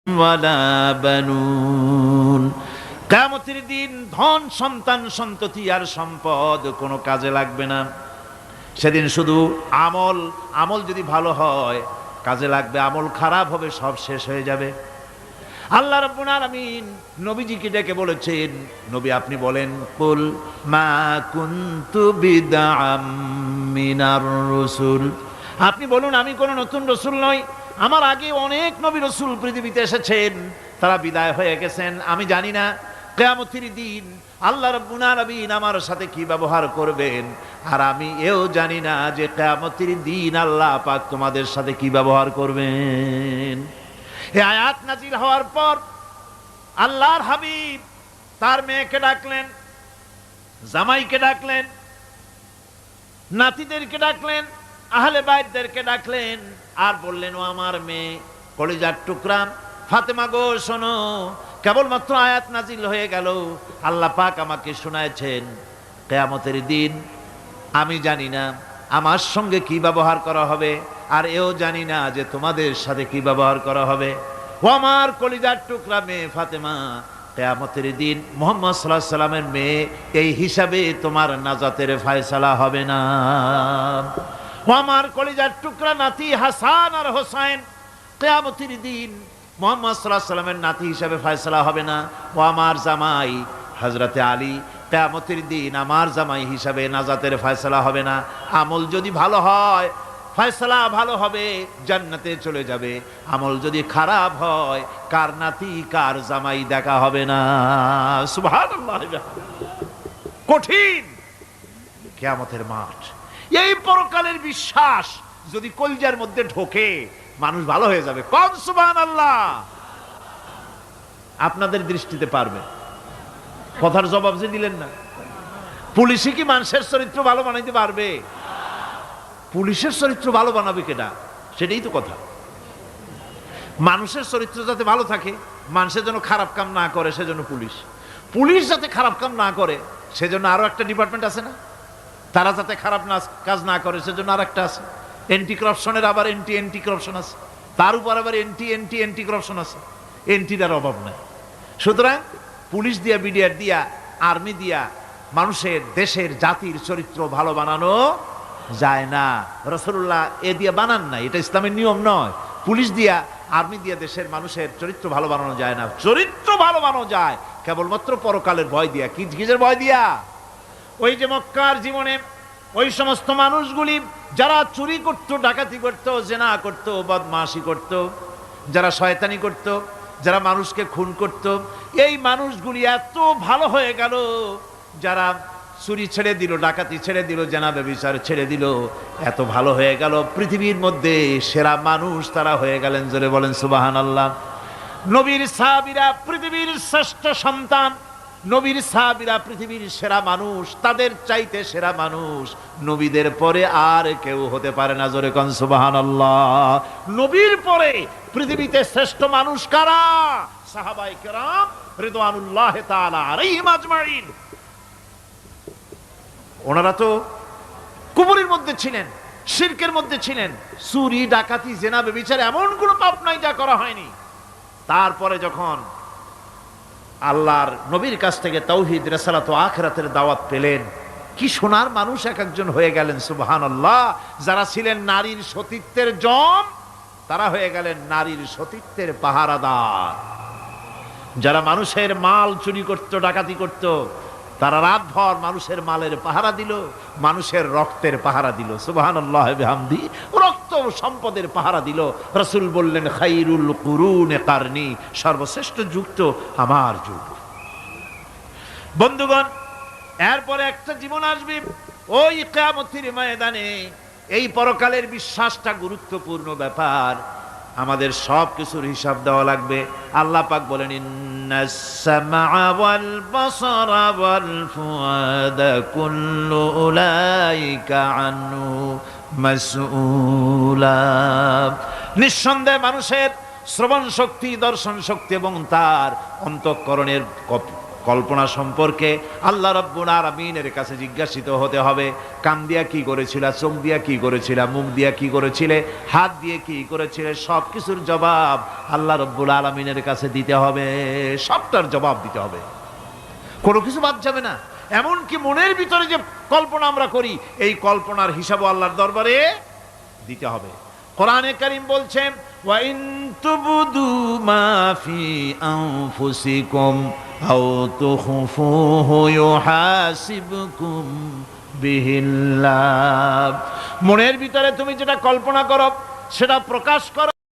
ওয়ালা বানুন। কিয়ামতের দিন ধন সন্তান সন্ততি আর সম্পদ কোনো কাজে লাগবে না। সেদিন শুধু আমল যদি ভালো হয় কাজে লাগবে, আমল খারাপ হবে সব শেষ হয়ে যাবে। আল্লাহ রাব্বুল আলামিন নবীজিকে ডেকে বলেছেন, নবী আপনি বলেন, কুল মা কুনতু বিদআম মিনার রাসূল, আপনি বলুন আমি কোন নতুন রাসূল নই, আমার আগে অনেক নবী রাসূল পৃথিবীতে এসেছেন, তারা বিদায় হয়ে গেছেন। আমি জানি না কিয়ামতের দিন আল্লাহ রাব্বুল আলামিন আমার সাথে কি ব্যবহার করবেন, আর আমি এও জানি না যে কিয়ামতের দিন আল্লাহ পাক তোমাদের সাথে কি ব্যবহার করবেন। এই আয়াত নাজিল হওয়ার পর আল্লাহর হাবিব তার মেয়েকে ডাকলেন, জামাইকে ডাকলেন, নাতিদেরকে ডাকলেন, আহলে বাইতদেরকে ডাকলেন, আর বললেন, ও আমার মেয়ে কলিজার টুকরা ফাতেমা গো শোনো, কেবলমাত্র আয়াত নাজিল হয়ে গেল, আল্লাহ পাক আমাকে শোনায়ছেন কিয়ামতের দিন আমি জানি না আমার সঙ্গে কি ব্যবহার করা হবে, আর এও জানি না যে তোমাদের সাথে কি ব্যবহার করা হবে। ও আমার কলিজার টুকরা মেয়ে ফাতেমা, কিয়ামতের দিন মুহাম্মদ সাল্লাল্লাহু আলাইহি সাল্লামের মেয়ে এই হিসাবে তোমার নাজাতের ফয়সালা হবে না। ও আমার কলিজার টুকরা নাতি হাসান আর হোসেন, কিয়ামতের দিন মুহাম্মদ সাল্লাল্লাহু আলাইহি সাল্লামের নাতি হিসাবে ফয়সালা হবে না। ও আমার জামাই হযরতে আলী, কিয়ামতের দিন আমার জামাই হিসাবে নাজাতের ফয়সালা হবে না। আমল যদি ভালো হয় ফয়সালা ভালো হবে, জান্নাতে চলে যাবে। আমল যদি খারাপ হয় কার নাতি কার জামাই দেখা হবে না। সুবহানাল্লাহ। কঠিন কিয়ামতের মাঠ, এই পরকালের বিশ্বাস যদি কলিজার মধ্যে ঢোকে মানুষ ভালো হয়ে যাবে। কোন সুবহানাল্লাহ। আপনাদের দৃষ্টিতে পারবে, কথার জবাব যে দিলেন না। পুলিশে কি মানুষের চরিত্র ভালো বানাইতে পারবে? পুলিশের চরিত্র ভালো বানাবে কেডা? সেটাই তো কথা। মানুষের চরিত্র যাতে ভালো থাকে, মানুষের জন্য খারাপ কাম না করে সেজন্য পুলিশ যাতে খারাপ কাম না করে সেজন্য আরো একটা ডিপার্টমেন্ট আছে না, তারা যাতে খারাপ কাজ না করে সেজন্য আর একটা আছে। এন্টি করাপশনের আবার এন্টি করাপশন আছে, তার উপর আবার এন্টি করাপশন আছে। এন্টিটার অভাব নাই। সুতরাং পুলিশ দিয়া, বিডিআর দিয়া, আর্মি দিয়া মানুষের, দেশের, জাতির চরিত্র ভালো বানানো যায় না। রাসূলুল্লাহ এ দিয়ে বানান নাই, এটা ইসলামের নিয়ম নয়। পুলিশ দিয়া, আর্মি দিয়া দেশের মানুষের চরিত্র ভালো বানানো যায় না। চরিত্র ভালো বানানো যায় কেবলমাত্র পরকালের ভয় দিয়া। কিসের ভয় দিয়া? ওই যে মক্কার জীবনে ওই সমস্ত মানুষগুলি যারা চুরি করত, ডাকাতি করত, জেনা করত, বদমাশি করত, যারা শয়তানি করত, যারা মানুষকে খুন করত, এই মানুষগুলি এত ভালো হয়ে গেল, যারা চুরি ছেড়ে দিল, ডাকাতি ছেড়ে দিল, জেনা ব্যভিচার ছেড়ে দিল, এত ভালো হয়ে গেল, পৃথিবীর মধ্যে সেরা মানুষ তারা হয়ে গেলেন। জোরে বলেন সুবহানাল্লাহ। নবীর সাহাবীরা পৃথিবীর শ্রেষ্ঠ সন্তান, নবীর সাহাবীরা পৃথিবীর সেরা মানুষ, তাদের চাইতে সেরা মানুষ নবীদের পরে আর কেউ হতে পারে না। জোরে কোন সুবহানাল্লাহ। নবীর পরে পৃথিবীতে শ্রেষ্ঠ মানুষ কারা? সাহাবায়ে কেরাম রিদওয়ানুল্লাহি তাআলা আলাইহিম আজমাইন। ওনারা তো কুফরের মধ্যে ছিলেন, শিরকের মধ্যে ছিলেন, চুরি, ডাকাতি, জেনা, ব্যভিচার এমন কোন পাপ নাই যা করা হয়নি। তারপরে যখন আল্লাহর নবীর কাছ থেকে তাওহীদ, রিসালাত ও আখিরাতের দাওয়াত পেলেন, কি সোনার মানুষ এক একজন হয়ে গেলেন। সুবহানাল্লাহ। যারা ছিলেন নারীর সতীত্বের জম, তারা হয়ে গেলেন নারীর সতীত্বের পাহারাদার। যারা মানুষের মাল চুরি করত, ডাকাতি করত, তারা রাতভর মানুষের মালের পাহারা দিল, মানুষের রক্তের পাহারা দিল। সুবহানাল্লাহ বিহামদি। রক্ত সম্পদের পাহারা দিল। রাসূল বললেন, খায়রুল কুরুনে কারনি, সর্বশ্রেষ্ঠ যুগ তো আমার যুগ। বন্ধুগণ, এরপরে একটা জীবন আসবে ওই কিয়ামতের ময়দানে। এই পরকালের বিশ্বাসটা গুরুত্বপূর্ণ ব্যাপার, আমাদের সব কিছুর হিসাব দেওয়া লাগবে। আল্লাহ পাক বলেন, ইন্নাস সামআ ওয়াল বাসারা ওয়াল ফুআদা কুল্লু উলাইকা আনহু মাসউলা। নিঃসন্দেহে মানুষের শ্রবণ শক্তি, দর্শন শক্তি এবং তার অন্তঃকরণের কল্পনা সম্পর্কে আল্লাহ রাব্বুল আলামিনের কাছে জিজ্ঞাসিত হতে হবে। কান দিয়া কি করেছিলা, চোখ দিয়া কি করেছিলা, মুখ দিয়া কি করেছিলে, হাত দিয়ে কি করেছিলে, সব কিছুর জবাব আল্লাহ রাব্বুল আলামিনের কাছে দিতে হবে। সবটার জবাব দিতে হবে, কোনো কিছু বাদ যাবে না। এমনকি মনের ভিতরে যে কল্পনা আমরা করি, এই কল্পনার হিসাবও আল্লাহর দরবারে দিতে হবে। কোরআনে কারীম বলছে, ওয়া ইন তুবদু মা ফি আনফুসিকুম আও তুখফুহু ইউহাসিবকুম বিহিল্লাহ। মনের ভিতরে তুমি যেটা কল্পনা করো সেটা প্রকাশ করো।